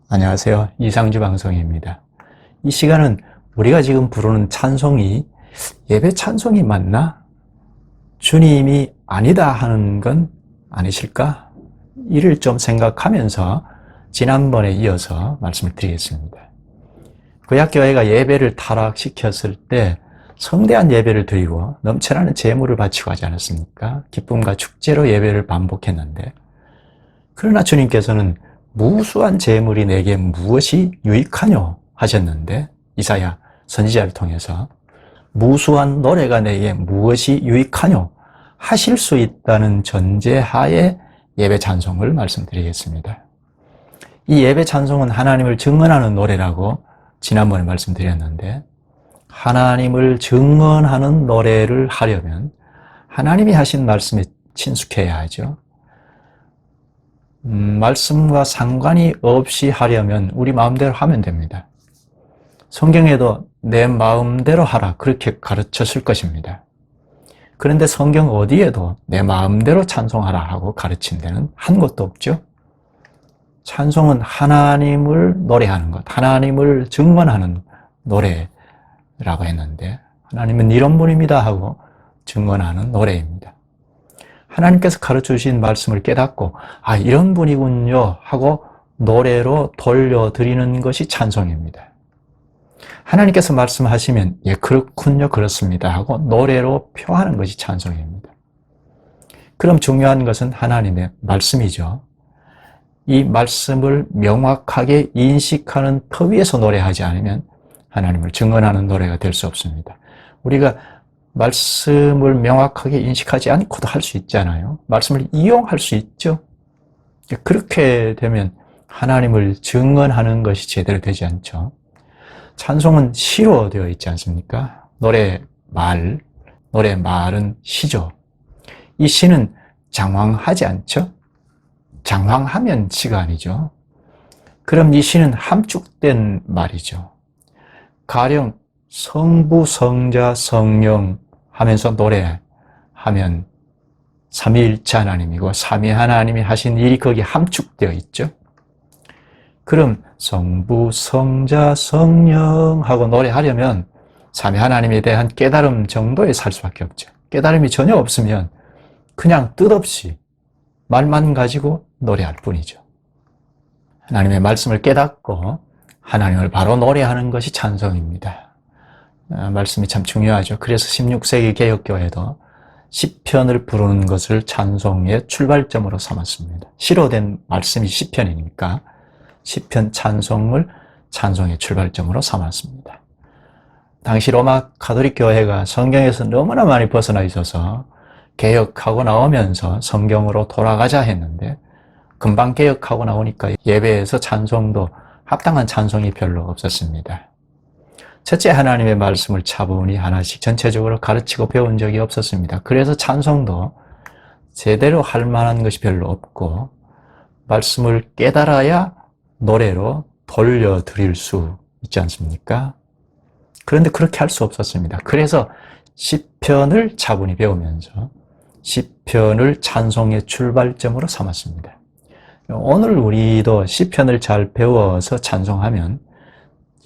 안녕하세요. 이상주 방송입니다. 이 시간은 우리가 지금 부르는 찬송이 예배 찬송이 맞나? 주님이 아니다 하는 건 아니실까? 이를 좀 생각하면서 지난번에 이어서 말씀을 드리겠습니다. 구약교회가 예배를 타락시켰을 때 성대한 예배를 드리고 넘쳐나는 제물을 바치고 하지 않았습니까? 기쁨과 축제로 예배를 반복했는데, 그러나 주님께서는 무수한 제물이 내게 무엇이 유익하뇨 하셨는데, 이사야 선지자를 통해서 무수한 노래가 내게 무엇이 유익하뇨 하실 수 있다는 전제하에 예배 찬송을 말씀드리겠습니다. 이 예배 찬송은 하나님을 증언하는 노래라고 지난번에 말씀드렸는데, 하나님을 증언하는 노래를 하려면 하나님이 하신 말씀에 친숙해야 하죠. 말씀과 상관이 없이 하려면 우리 마음대로 하면 됩니다. 성경에도 내 마음대로 하라 그렇게 가르쳤을 것입니다. 그런데 성경 어디에도 내 마음대로 찬송하라 하고 가르친 데는 한 곳도 없죠. 찬송은 하나님을 노래하는 것, 하나님을 증언하는 노래라고 했는데, 하나님은 이런 분입니다 하고 증언하는 노래입니다. 하나님께서 가르쳐주신 말씀을 깨닫고 이런 분이군요 하고 노래로 돌려드리는 것이 찬송입니다. 하나님께서 말씀하시면 예 그렇군요 그렇습니다 하고 노래로 표하는 것이 찬송입니다. 그럼 중요한 것은 하나님의 말씀이죠. 이 말씀을 명확하게 인식하는 터 위에서 노래하지 않으면 하나님을 증언하는 노래가 될 수 없습니다. 우리가 말씀을 명확하게 인식하지 않고도 할 수 있잖아요. 말씀을 이용할 수 있죠. 그렇게 되면 하나님을 증언하는 것이 제대로 되지 않죠. 찬송은 시로 되어 있지 않습니까? 노래 말은 시죠. 이 시는 장황하지 않죠? 장황하면 시가 아니죠. 그럼 이 시는 함축된 말이죠. 가령 성부, 성자, 성령 하면서 노래하면 삼위일체 하나님이고 삼위 하나님이 하신 일이 거기에 함축되어 있죠. 그럼 성부, 성자, 성령 하고 노래하려면 삼위 하나님에 대한 깨달음 정도에 살 수밖에 없죠. 깨달음이 전혀 없으면 그냥 뜻없이 말만 가지고 노래할 뿐이죠. 하나님의 말씀을 깨닫고 하나님을 바로 노래하는 것이 찬송입니다. 말씀이 참 중요하죠. 그래서 16세기 개혁교회도 시편을 부르는 것을 찬송의 출발점으로 삼았습니다. 시로 된 말씀이 시편이니까 시편 찬송을 찬송의 출발점으로 삼았습니다. 당시 로마 가톨릭 교회가 성경에서 너무나 많이 벗어나 있어서 개혁하고 나오면서 성경으로 돌아가자 했는데, 금방 개혁하고 나오니까 예배에서 찬송도 합당한 찬송이 별로 없었습니다. 첫째, 하나님의 말씀을 차분히 하나씩 전체적으로 가르치고 배운 적이 없었습니다. 그래서 찬송도 제대로 할 만한 것이 별로 없고, 말씀을 깨달아야 노래로 돌려드릴 수 있지 않습니까? 그런데 그렇게 할 수 없었습니다. 그래서 시편을 차분히 배우면서 시편을 찬송의 출발점으로 삼았습니다. 오늘 우리도 시편을 잘 배워서 찬송하면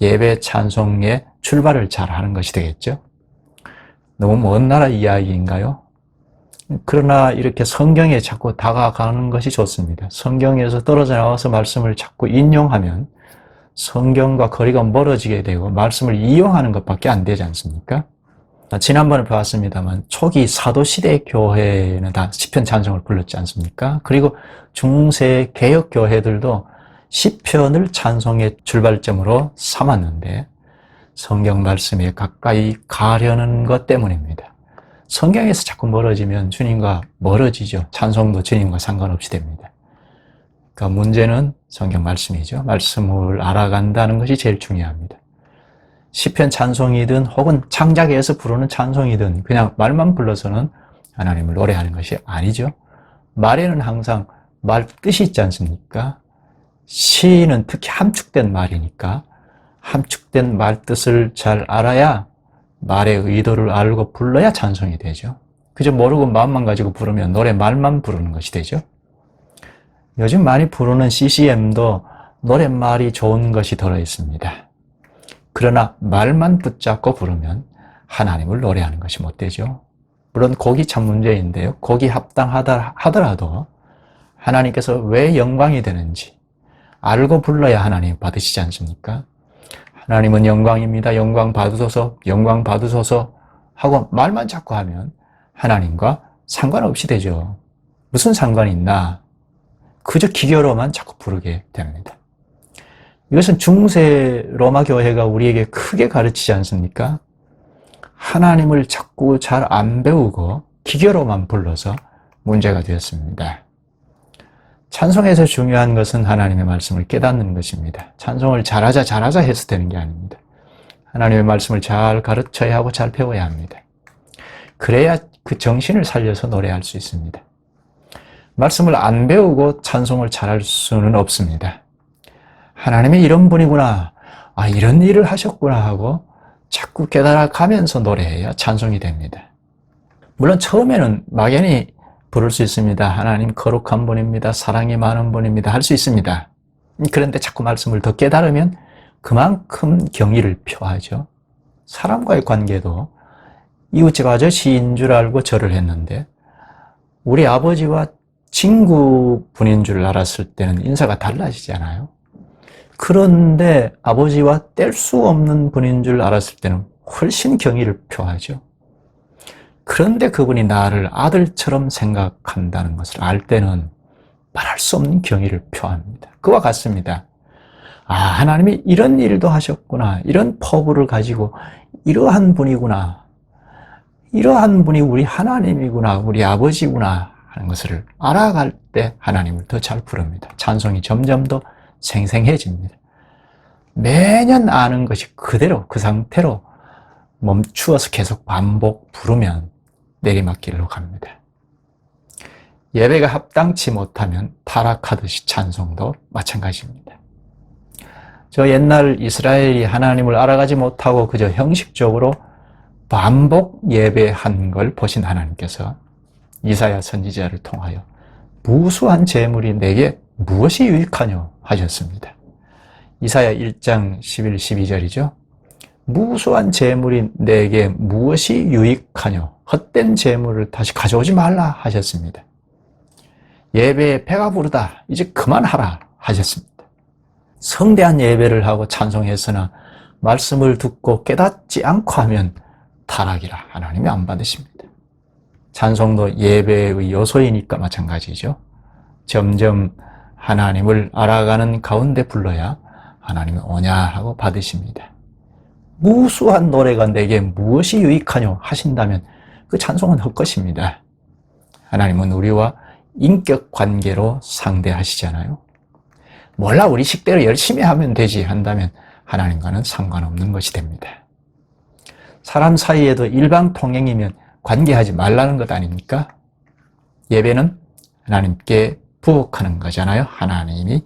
예배 찬송의 출발을 잘 하는 것이 되겠죠. 너무 먼 나라 이야기인가요? 그러나 이렇게 성경에 자꾸 다가가는 것이 좋습니다. 성경에서 떨어져 나와서 말씀을 자꾸 인용하면 성경과 거리가 멀어지게 되고 말씀을 이용하는 것밖에 안 되지 않습니까? 지난번에 봤습니다만 초기 사도시대 교회는 다 시편 찬송을 불렀지 않습니까? 그리고 중세 개혁 교회들도 시편을 찬송의 출발점으로 삼았는데 성경 말씀에 가까이 가려는 것 때문입니다. 성경에서 자꾸 멀어지면 주님과 멀어지죠. 찬송도 주님과 상관없이 됩니다. 그러니까 문제는 성경 말씀이죠. 말씀을 알아간다는 것이 제일 중요합니다. 시편 찬송이든 혹은 창작에서 부르는 찬송이든 그냥 말만 불러서는 하나님을 노래하는 것이 아니죠. 말에는 항상 말 뜻이 있지 않습니까? 시는 특히 함축된 말이니까 함축된 말 뜻을 잘 알아야 말의 의도를 알고 불러야 찬송이 되죠. 그저 모르고 마음만 가지고 부르면 노래 말만 부르는 것이 되죠. 요즘 많이 부르는 CCM도 노랫말이 좋은 것이 들어있습니다. 그러나 말만 붙잡고 부르면 하나님을 노래하는 것이 못 되죠. 물론 곡이 참 문제인데요. 곡이 합당하더라도 하나님께서 왜 영광이 되는지 알고 불러야 하나님 받으시지 않습니까? 하나님은 영광입니다. 영광 받으소서, 영광 받으소서 하고 말만 자꾸 하면 하나님과 상관없이 되죠. 무슨 상관이 있나? 그저 기교로만 자꾸 부르게 됩니다. 이것은 중세 로마 교회가 우리에게 크게 가르치지 않습니까? 하나님을 자꾸 잘 안 배우고 기교로만 불러서 문제가 되었습니다. 찬송에서 중요한 것은 하나님의 말씀을 깨닫는 것입니다. 찬송을 잘하자 해서 되는 게 아닙니다. 하나님의 말씀을 잘 가르쳐야 하고 잘 배워야 합니다. 그래야 그 정신을 살려서 노래할 수 있습니다. 말씀을 안 배우고 찬송을 잘할 수는 없습니다. 하나님이 이런 분이구나, 이런 일을 하셨구나 하고 자꾸 깨달아가면서 노래해야 찬송이 됩니다. 물론 처음에는 막연히 부를 수 있습니다. 하나님 거룩한 분입니다. 사랑이 많은 분입니다. 할 수 있습니다. 그런데 자꾸 말씀을 더 깨달으면 그만큼 경의를 표하죠. 사람과의 관계도 이웃집 아저씨인 줄 알고 절을 했는데 우리 아버지와 친구분인 줄 알았을 때는 인사가 달라지잖아요. 그런데 아버지와 뗄 수 없는 분인 줄 알았을 때는 훨씬 경의를 표하죠. 그런데 그분이 나를 아들처럼 생각한다는 것을 알 때는 말할 수 없는 경의를 표합니다. 그와 같습니다. 하나님이 이런 일도 하셨구나. 이런 포부를 가지고 이러한 분이구나. 이러한 분이 우리 하나님이구나. 우리 아버지구나 하는 것을 알아갈 때 하나님을 더 잘 부릅니다. 찬송이 점점 더 생생해집니다. 매년 아는 것이 그대로 그 상태로 멈추어서 계속 반복 부르면 내리막길로 갑니다. 예배가 합당치 못하면 타락하듯이 찬송도 마찬가지입니다. 저 옛날 이스라엘이 하나님을 알아가지 못하고 그저 형식적으로 반복 예배한 걸 보신 하나님께서 이사야 선지자를 통하여 무수한 재물이 내게 무엇이 유익하뇨 하셨습니다. 이사야 1장 11, 12절이죠. 무수한 재물이 내게 무엇이 유익하뇨? 헛된 재물을 다시 가져오지 말라 하셨습니다. 예배에 배가 부르다. 이제 그만하라 하셨습니다. 성대한 예배를 하고 찬송했으나 말씀을 듣고 깨닫지 않고 하면 타락이라 하나님이 안 받으십니다. 찬송도 예배의 요소이니까 마찬가지죠. 점점 하나님을 알아가는 가운데 불러야 하나님이 오냐 하고 받으십니다. 무수한 노래가 내게 무엇이 유익하뇨 하신다면 그 찬송은 헛것입니다. 하나님은 우리와 인격 관계로 상대하시잖아요. 몰라 우리 식대로 열심히 하면 되지 한다면 하나님과는 상관없는 것이 됩니다. 사람 사이에도 일방통행이면 관계하지 말라는 것 아닙니까? 예배는 하나님께 부복하는 거잖아요. 하나님이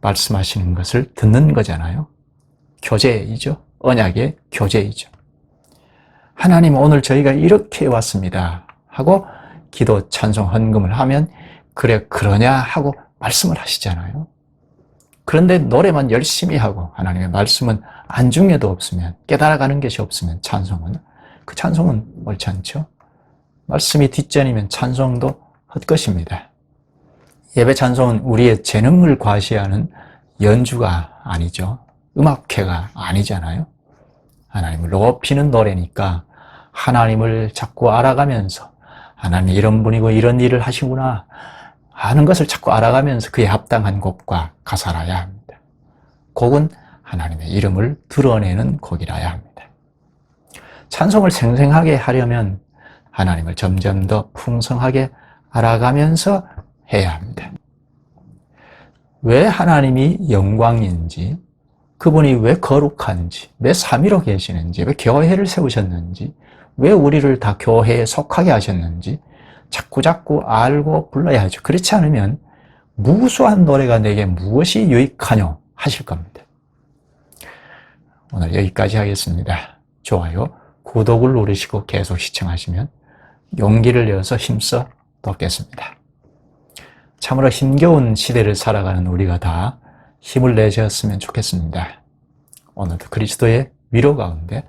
말씀하시는 것을 듣는 거잖아요. 교제이죠. 언약의 교제이죠. 하나님 오늘 저희가 이렇게 왔습니다 하고 기도 찬송 헌금을 하면 그래 그러냐 하고 말씀을 하시잖아요. 그런데 노래만 열심히 하고 하나님의 말씀은 안중에도 없으면 깨달아가는 것이 없으면 그 찬송은 옳지 않죠. 말씀이 뒷전이면 찬송도 헛것입니다. 예배 찬송은 우리의 재능을 과시하는 연주가 아니죠. 음악회가 아니잖아요. 하나님을 높이는 노래니까 하나님을 자꾸 알아가면서 하나님 이런 분이고 이런 일을 하시구나 하는 것을 자꾸 알아가면서 그에 합당한 곡과 가사라야 합니다. 곡은 하나님의 이름을 드러내는 곡이라야 합니다. 찬송을 생생하게 하려면 하나님을 점점 더 풍성하게 알아가면서 해야 합니다. 왜 하나님이 영광인지, 그분이 왜 거룩한지, 왜 삼위로 계시는지, 왜 교회를 세우셨는지, 왜 우리를 다 교회에 속하게 하셨는지 자꾸자꾸 알고 불러야 하죠. 그렇지 않으면 무수한 노래가 내게 무엇이 유익하뇨 하실 겁니다. 오늘 여기까지 하겠습니다. 좋아요, 구독을 누르시고 계속 시청하시면 용기를 내어서 힘써 돕겠습니다. 참으로 힘겨운 시대를 살아가는 우리가 다 힘을 내셨으면 좋겠습니다. 오늘도 그리스도의 위로 가운데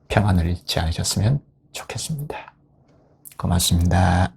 평안을 잃지 않으셨으면 좋겠습니다. 고맙습니다.